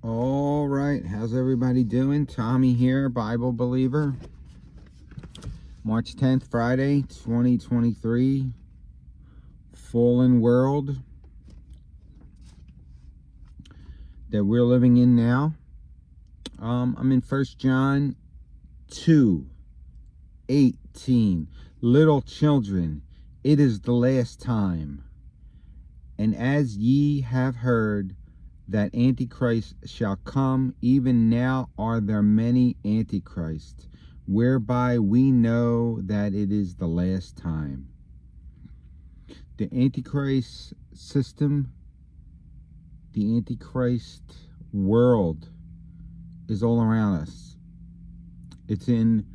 All right, how's everybody doing? Tommy here, Bible believer. March 10th, Friday, 2023. Fallen world that we're living in now. I'm in 1 John 2:18. Little children, it is the last time. And as ye have heard that antichrist shall come, even now are there many antichrists, whereby we know that it is the last time. The antichrist system, the antichrist world is all around us. It's in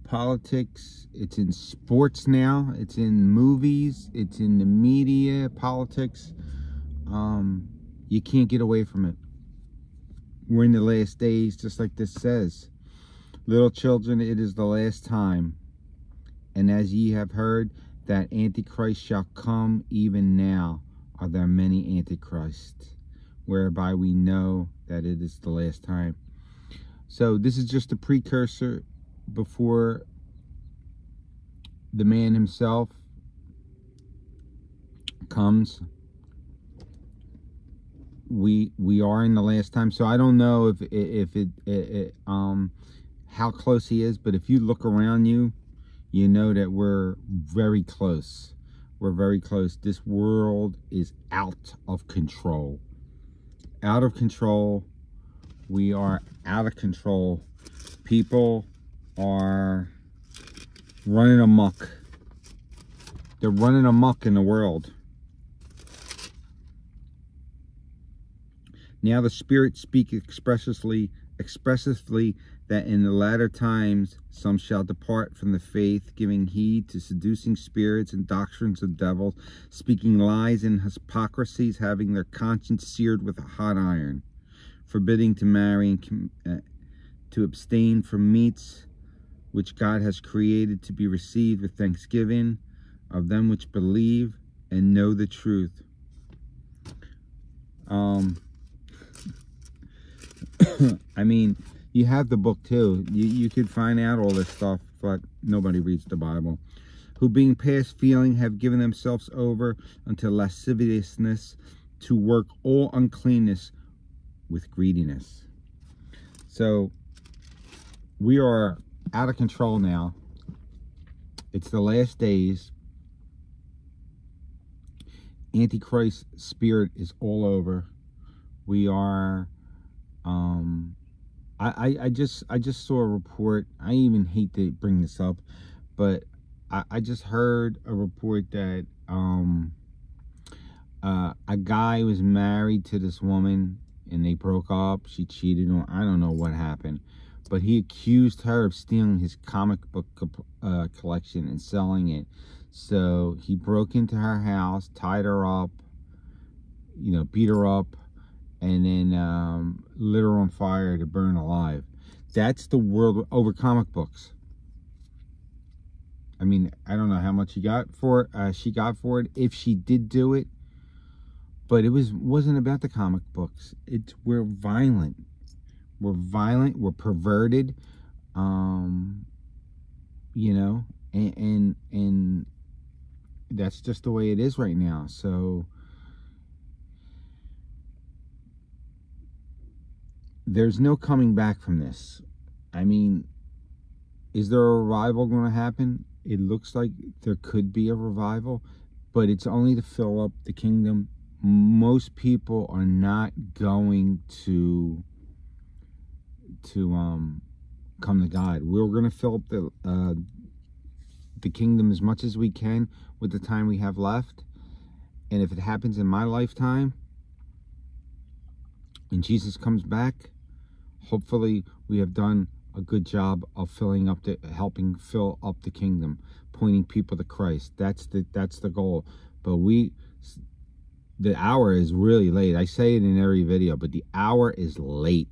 politics, it's in sports now, it's in movies, it's in the media, politics. You can't get away from it. We're in the last days, just like this says. Little children, it is the last time. And as ye have heard that Antichrist shall come, even now are there many antichrists, whereby we know that it is the last time. So this is just a precursor before the man himself comes. We are in the last time, so I don't know if how close he is, but if you look around you, you know that we're very close. We're very close. This world is out of control. Out of control. We are out of control. People are running amok. They're running amok in the world. Now the Spirit speak expressly that in the latter times some shall depart from the faith, giving heed to seducing spirits and doctrines of devils, speaking lies and hypocrisies, having their conscience seared with a hot iron, forbidding to marry and to abstain from meats which God has created to be received with thanksgiving of them which believe and know the truth. I mean, you have the book too. You could find out all this stuff, but nobody reads the Bible. Who being past feeling have given themselves over unto lasciviousness, to work all uncleanness with greediness. So we are out of control now. It's the last days. Antichrist spirit is all over. We are I just saw a report. I even hate to bring this up, but I just heard a report that a guy was married to this woman and they broke up. She cheated on, I don't know what happened, but he accused her of stealing his comic book collection and selling it. So he broke into her house, tied her up, you know, beat her up, and then lit her on fire to burn alive. That's the world over comic books. I mean, I don't know how much she got for it, if she did do it, but it wasn't about the comic books. We're violent. We're violent. We're perverted. You know, and that's just the way it is right now. So there's no coming back from this. I mean, is there a revival going to happen? It looks like there could be a revival, but it's only to fill up the kingdom. Most people are not going to come to God. We're going to fill up the kingdom as much as we can with the time we have left. And if it happens in my lifetime and Jesus comes back, hopefully we have done a good job of helping fill up the kingdom, pointing people to Christ. That's the goal. But the hour is really late. I say it in every video, but the hour is late.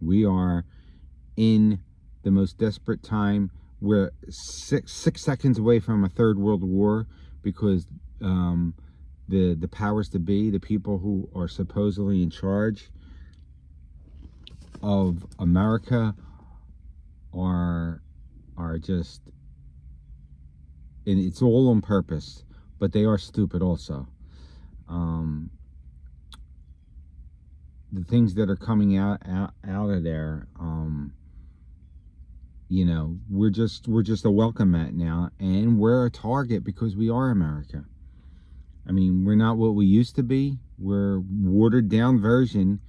We are in the most desperate time. We're six seconds away from a third world war, because the powers to be, the people who are supposedly in charge, of America are just, and it's all on purpose, but they are stupid also. The things that are coming out of there, you know, we're just a welcome mat now, and we're a target because we are America. I mean, we're not what we used to be. We're watered down version,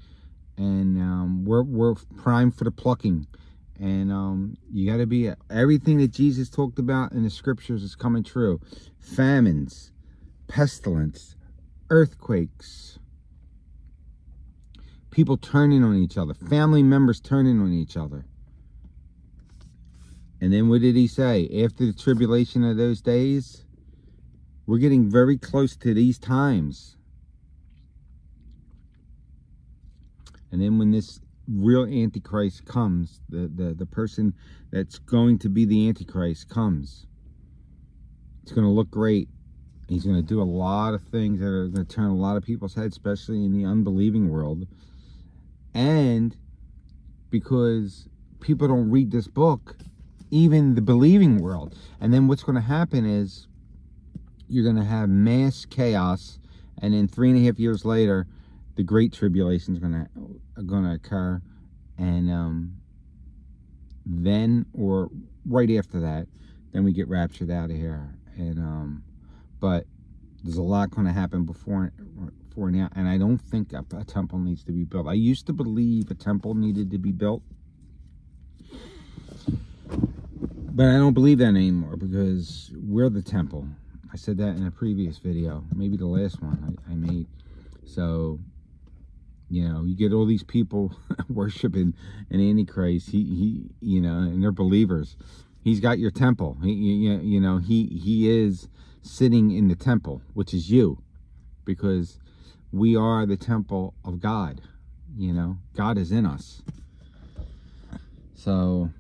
and we're primed for the plucking. And you got to be, everything that Jesus talked about in the scriptures is coming true. Famines, pestilence, earthquakes, people turning on each other, family members turning on each other. And then what did he say? After the tribulation of those days, we're getting very close to these times. And then when this real antichrist comes, the person that's going to be the antichrist comes, it's going to look great. He's going to do a lot of things that are going to turn a lot of people's heads, especially in the unbelieving world. And because people don't read this book, even the believing world. And then what's going to happen is you're going to have mass chaos, and then 3.5 years later, the Great Tribulation is going to occur, and then, or right after that, then we get raptured out of here. And but there's a lot going to happen before now, and I don't think a temple needs to be built. I used to believe a temple needed to be built, but I don't believe that anymore, because we're the temple. I said that in a previous video, maybe the last one I made. So, you know, you get all these people worshiping an antichrist. He, you know, and they're believers. He's got your temple. You know, he is sitting in the temple, which is you, because we are the temple of God. You know, God is in us. So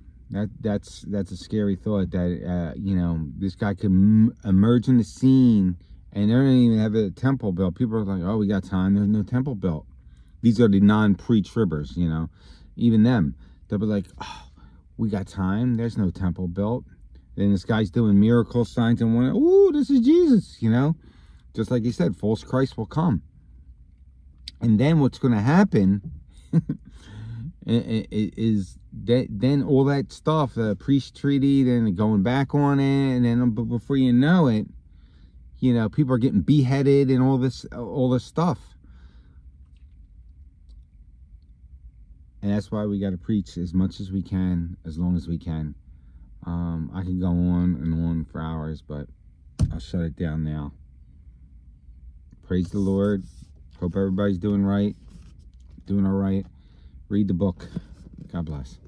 that's a scary thought, that you know, this guy can emerge in the scene, and they don't even have a temple built. People are like, oh, we got time. There's no temple built. These are the non-pre-tribbers, you know. Even them, they'll be like, oh, we got time. There's no temple built. Then this guy's doing miracle signs and wonders. Ooh, this is Jesus, you know. Just like he said, false Christ will come. And then what's going to happen is that then all that stuff, the priest treaty, then going back on it, and then before you know it, you know, people are getting beheaded and all this stuff. And that's why we got to preach as much as we can, as long as we can. I can go on and on for hours, but I'll shut it down now. Praise the Lord. Hope everybody's doing all right. Read the book. God bless.